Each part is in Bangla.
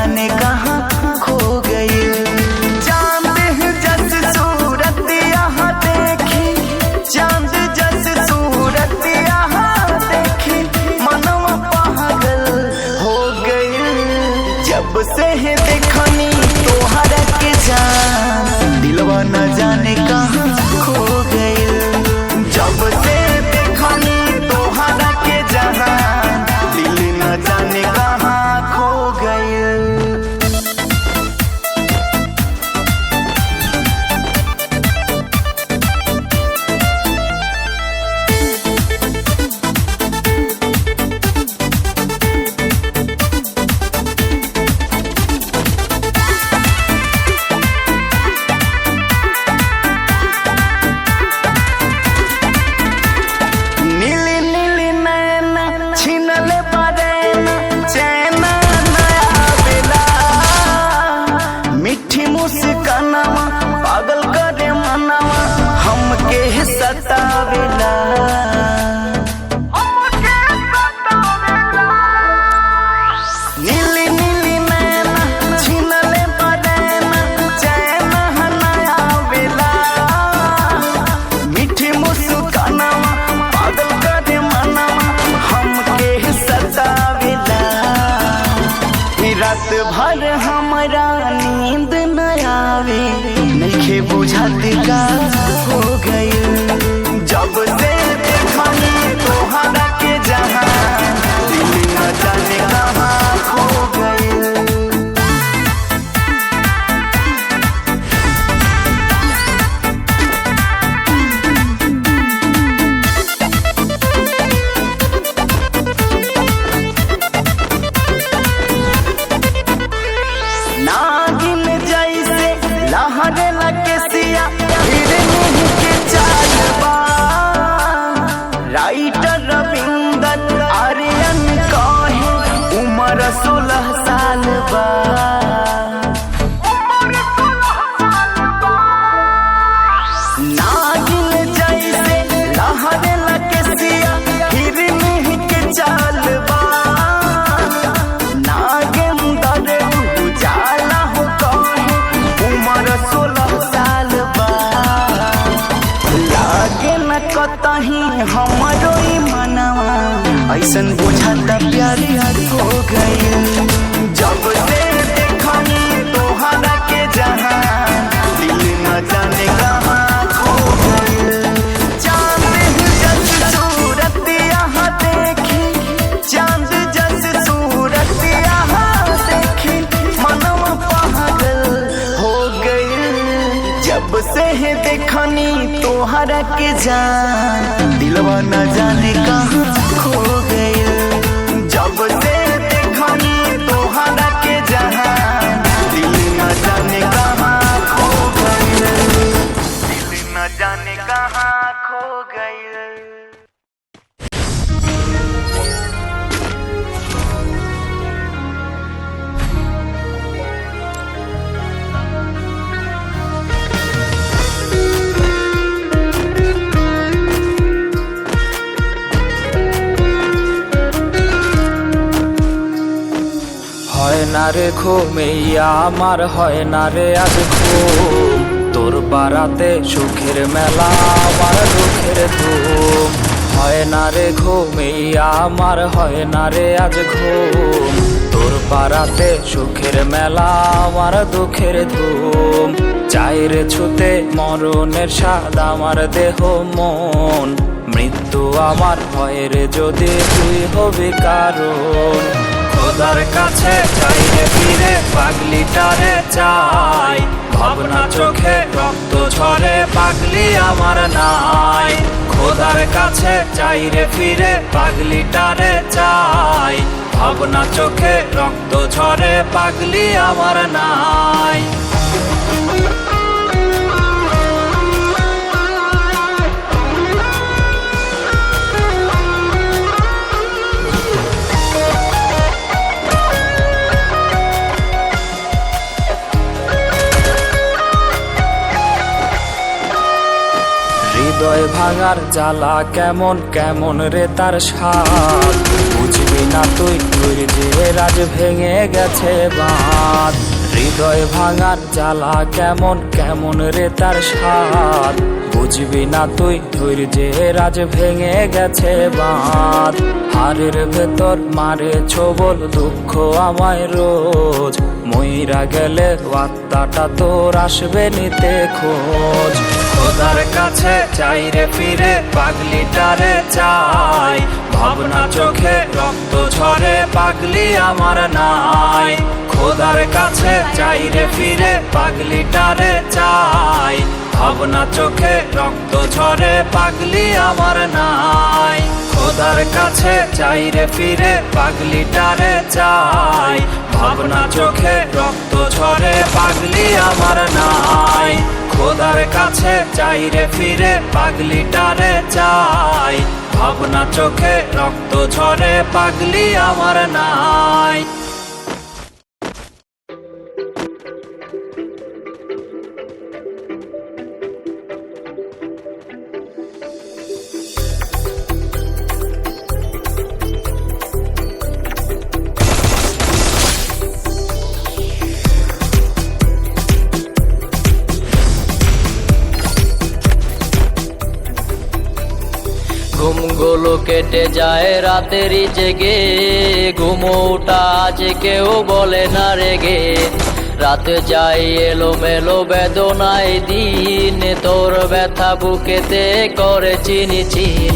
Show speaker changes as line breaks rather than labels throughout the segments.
जाने कहाँ खो गई। चांद जस सूरत यहाँ देखी, चांद जस सूरत यहाँ देखी, मनवा पागल हो गई। जब से है देखनी तोहरा के जान, दिलवा न जाने कहाँ खो गई। जब से देखनी तोहरा के जान, दिल न जाने कहाँ खो गई। पागल करे मनवा हमके सतावेला। नीली नीली नैना छीनले बरेना, चैन नया बेला। मीठी मुस्कानवा पागल करे मनवा हमके सतावेला। रात भर हमारा नींद न आवे, नइखे बुझात का हो गई। जब से देखनी तोहरा के जहान, दिल न जाने कहाँ खो गई। नागिन जैसे लहरे लगे सिया, हिरनी के चाल बा। राइटर रविंदर आर्यन कहे उम्र 16 साल बा। नागिन जैसे लहरे लगे सिया, हिरनी के चाल बा। नागेंदर उजाला हो कहे उम्र 16 साल बा। लागे न कतही हमरो ई मनवा, ऐसन बुझाता प्यार हो गई। जब से देखनी तोहरा के जहान, दिल न जाने कहाँ खो गई। चांद जस सूरत यहाँ देखी, चांद जस सूरत यहाँ देखी, मनवा पागल हो गई। जब से है देखनी तोहरा के जान, दिलवा न जाने कहाँ खो गई। जब से देखनी तोहरा के जान, दिल न जाने कहाँ खो गई। दिल न जाने कहाँ खो गई।
হয় না রে ঘুমিয়া আমার, হয় না রে আজ ঘুম। তোর বারাতে সুখের মেলা আমার দুঃখের ধুম। হয় না রে ঘুমিয়া আমার, হয় না রে আজ ঘুম। তোর বারাতে সুখের মেলা আমার দুঃখের ধুম। চাই রে ছুতে মরণের স্বাদ আমার দেহ মন। মৃত্যু আমার ভয়ের যদি তুই হবি কারণ। খোদার কাছে চাই রে ফিরে পাগলিটারে চাই। ভাবনা চোখে রক্ত ঝরে পাগলি আমার নাই। খোদার কাছে চাই রে ফিরে পাগলিটারে চাই। ভাবনা চোখে রক্ত ঝরে পাগলি আমার নাই। হৃদয় ভাঙার জ্বালা কেমন কেমন রে তার স্বাদ। বুঝবে বুঝবি না তুই ধৈর্যের রাজ ভেঙে গেছে বাঁধ। হৃদয় ভাঙার জ্বালা কেমন কেমন রে তার স্বাদ, বুঝবি না তুই ধৈর্যের রাজ ভেঙে গেছে বাঁধ। হারের ভেতর মারে ছোবল দুঃখ আমায় রোজ, মইরা গেলে আত্মাটা তোর আসবে নিতে খোঁজ। খোদার কাছে চাই রে ফিরে পাগলিটারে চাই, ভাবনা চোখে রক্ত ঝরে পাগলি আমার নাই। খোদার কাছে চাই রে ফিরে পাগলিটারে চাই, ভাবনা চোখে রক্ত ঝরে পাগলি আমার নাই। খোদার কাছে চাই রে ফিরে পাগলিটারে চাই, ভাবনা চোখে রক্ত ঝরে পাগলি আমার নাই। খোদার কাছে চাই রে ফিরে পাগলিটারে চাই, ভাবনা চোখে রক্ত ঝরে পাগলি আমার নাই।
ঘুমগুলো কেটে যায় রাতেরই জেগে, ঘুমোটা আজ কেউ বলে না রেগে। রাত যায় এলোমেলো বেদনায় দিন, তোর ব্যথা বুকেতে করে চিনিচিন।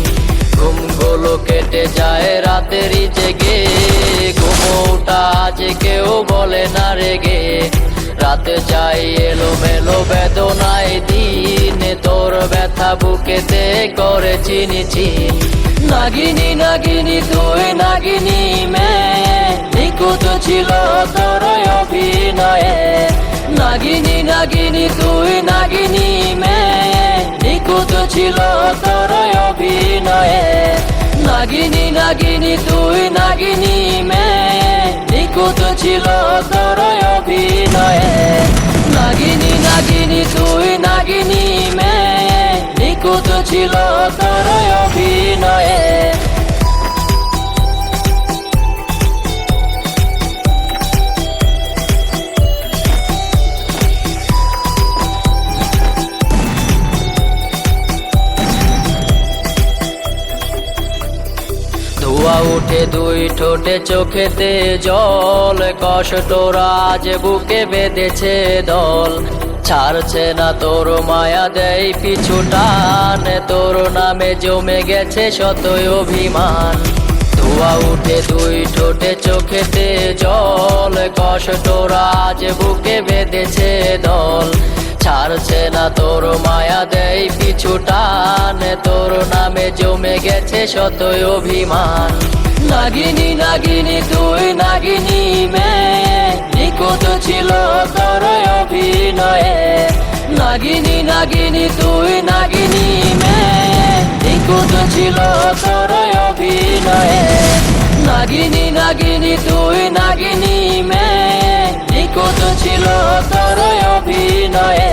ঘুমগুলো কেটে যায় রাতেরই জেগে, ঘুমোটা আজ কেউ বলে না রেগে। রাত যায় এলোমেলো বেদনায় দিন, তোর ব্যথা বুকেতে করে চিনিচিন। নাগিনী নাগিনী তুই নাগিনী মেয়ে, নিখুঁত ছিল তোর অভিনয়ে। নাগিনী নাগিনী তুই নাগিনী মেয়ে, নিখুঁত ছিল তোর অভিনয়ে। নাগিনী নাগিনী তুই নাগিনী মেয়ে, নিখুঁত ছিল তোর অভিনয়ে। নাগিনী নাগিনী তুই নাগিনী মেয়ে, নিখুঁত ছিল তোর অভিনয়ে। ধোয়া উঠে দুই ঠোঁটে চোখেতে জল, কষ্টরা আজ বুকে বেঁধেছে দল। ছাড়ছে না তোর মায়া দেয় পিছু টান, তোর নামে জমে গেছে শতই অভিমান। ধোয়া উঠে দুই ঠোঁটে চোখেতে জল, কষ্টরা আজ বুকে বেঁধেছে দল। ছাড়ছে না তোর মায়া দেয় পিছু টান, তোর নামে জমে গেছে শতই অভিমান। নাগিনী নাগিনী তুই নাগিনী মেয়ে, নিখুঁত ছিল তোর অভিনয়ে। নাগিনী নাগিনী তুই নাগিনী মেয়ে, নিখুঁত ছিল তোর অভিনয়ে। নাগিনী নাগিনী তুই নাগিনী মেয়ে, নিখুঁত ছিল তোর অভিনয়ে।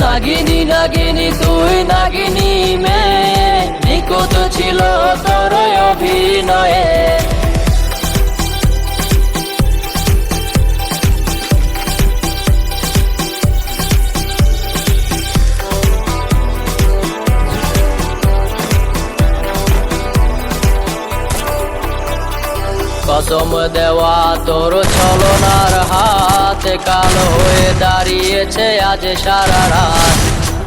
নাগিনী নাগিনী তুই নাগিনী মেয়ে, নিখুঁত ছিল তোর অভিনয়ে। কসম দেওয়া তোর ছলনার হাত, কালো হয়ে দাঁড়িয়েছে আজ সারা রাত।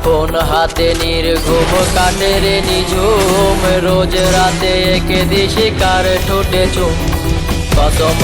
কোন হাতে নির্ঘুম কাটে রে নিঝুম, রোজ রাতে একে দিশি কার ঠোঁটে চুম। কসম